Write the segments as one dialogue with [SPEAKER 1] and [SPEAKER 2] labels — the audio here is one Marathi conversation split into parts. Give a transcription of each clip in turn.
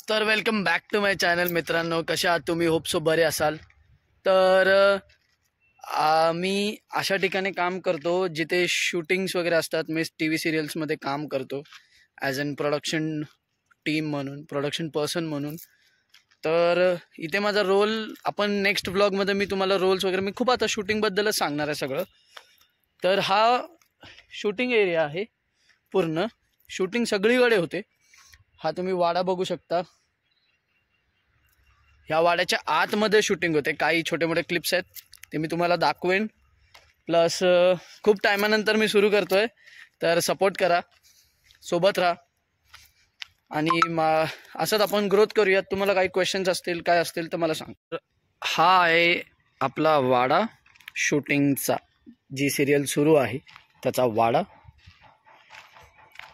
[SPEAKER 1] तर welcome back to my channel मित्रांनो, कशा आहात तुम्ही? होप सो बरे असाल. तर मी अशा ठिकाणी काम करतो जिथे शूटिंग्स वगैरे असतात. मी TV सिरियल्समध्ये काम करतो ॲज अन प्रोडक्शन टीम म्हणून, प्रोडक्शन पर्सन म्हणून. तर इथे माझा रोल, आपण नेक्स्ट व्लॉगमध्ये मी तुम्हाला रोल्स वगैरे, मी खूप आता शूटिंगबद्दलच सांगणार आहे सगळं. तर हा शूटिंग एरिया आहे, पूर्ण शूटिंग सगळीकडे होते. हा तुम्ही वाडा बघू शकता. ह्या वाड्याच्या आतमध्ये शूटिंग होते. काही छोटे मोठे क्लिप्स आहेत ते मी तुम्हाला दाखवेन. प्लस खूप टायमानंतर मी सुरू करतोय, तर सपोर्ट करा, सोबत राहा आणि असंच आपण ग्रोथ करूयात. तुम्हाला काही क्वेश्चन्स असतील, काय असतील तर मला सांग. हा आहे आपला वाडा शूटिंगचा, जी सिरियल सुरू आहे त्याचा वाडा.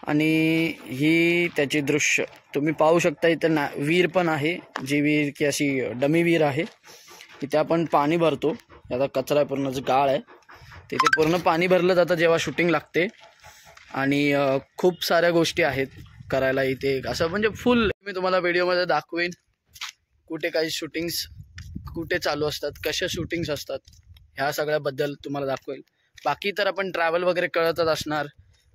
[SPEAKER 1] आणि ही त्याची दृश्य तुम्ही पाहू शकता. इथं विहीर पण आहे, जी विहीर की अशी डमी विहीर आहे. इथे आपण पाणी भरतो. आता कचरा पूर्ण गाळ आहे, तिथे पूर्ण पाणी भरलं जातं जेव्हा शूटिंग लागते. आणि खूप साऱ्या गोष्टी आहेत करायला इथे. असं म्हणजे फुल मी तुम्हाला व्हिडिओमध्ये दाखवेन, कुठे काही शूटिंग्स कुठे चालू असतात, कशा शूटिंग्स असतात, ह्या सगळ्याबद्दल तुम्हाला दाखवेल. बाकी तर आपण ट्रॅव्हल वगैरे कळतच असणार.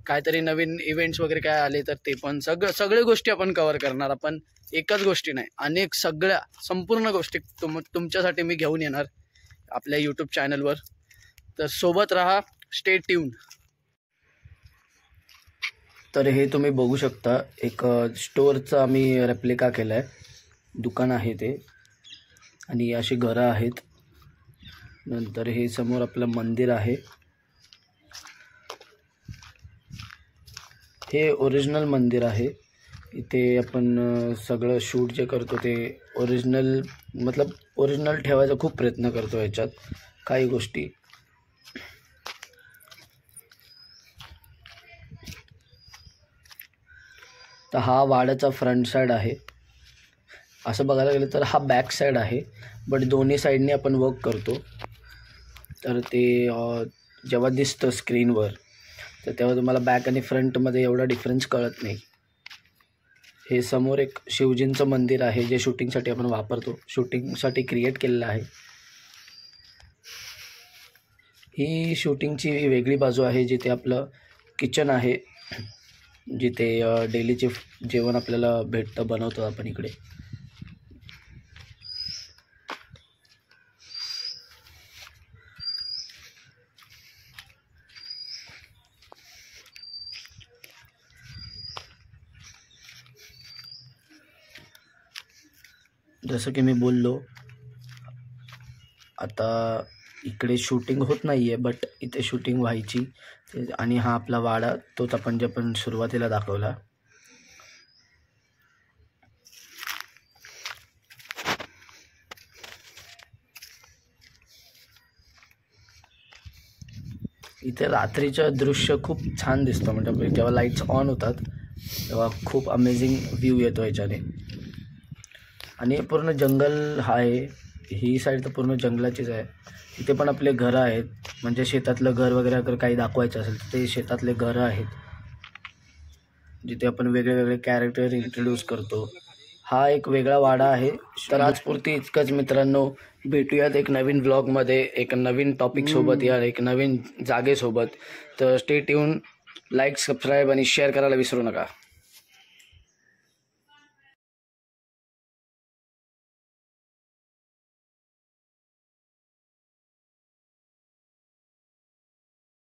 [SPEAKER 1] काहीतरी नवीन इव्हेंट्स वगैरे काय आले तर ते पण सगळे गोष्टी आपण कव्हर करणार. आपण एकच गोष्टी नाही, अनेक सगळ्या संपूर्ण गोष्टी तुमच्यासाठी मी घेऊन येणार आपल्या यूट्यूब चॅनलवर. तर सोबत राहा, स्टे ट्यून. तर हे तुम्ही बघू शकता, एक स्टोअरचा आम्ही रेप्लिका केला आहे. दुकान आहे ते, आणि अशी घरं आहेत. नंतर हे समोर आपलं मंदिर आहे. हे ओरिजिनल मंदिर आहे. इथे आपण सगळं शूट जे करतो ते ओरिजिनल ठेवायचा खूप प्रयत्न करतो याच्यात काही गोष्टी. तर हा वाड्याचा फ्रंट साईड आहे. असं बघायला गेलं तर हा बॅक साईड आहे, बट दोन्ही साईडने आपण वर्क करतो. तर ते जेव्हा दिसतं स्क्रीनवर तर तेव्हा तुम्हाला बॅक आणि फ्रंटमध्ये एवढा डिफरन्स कळत नाही. हे समोर एक शिवजींचं मंदिर आहे, जे शूटिंगसाठी आपण वापरतो, शूटिंगसाठी क्रिएट केलेलं आहे. ही शूटिंगची वेगळी बाजू आहे, जिथे आपलं किचन आहे, जिथे डेलीचे जेवण आपल्याला भेटतं, बनवतो आपण इकडे. जसं की मी बोललो, आता इकडे शूटिंग होत नाही आहे, बट इथे शूटिंग व्हायची. आणि हा आपला वाडा, तोच आपण सुरुवातीला दाखवला. इथे रात्रीचं दृश्य खूप छान दिसतं. म्हणजे जेव्हा लाईट्स ऑन होतात तेव्हा खूप अमेझिंग व्ह्यू येतो याच्याने. आणि पूर्ण जंगल आहे. ही साईड तर पूर्ण जंगलाचीच आहे. इथे पण आपले घरं आहेत, म्हणजे शेतातलं घर वगैरे अगर काही दाखवायचं असेल तर ते शेतातले घरं आहेत, जिथे आपण वेगळे वेगळे कॅरेक्टर इंट्रोड्यूस करतो. हा एक वेगळा वाडा आहे. तर आजपुरती इतकंच मित्रांनो. भेटूयात एक नवीन व्लॉगमध्ये, एक नवीन टॉपिकसोबत या एक नवीन जागेसोबत. तर स्टे ट्यून, लाईक, सबस्क्राईब आणि शेअर करायला विसरू नका.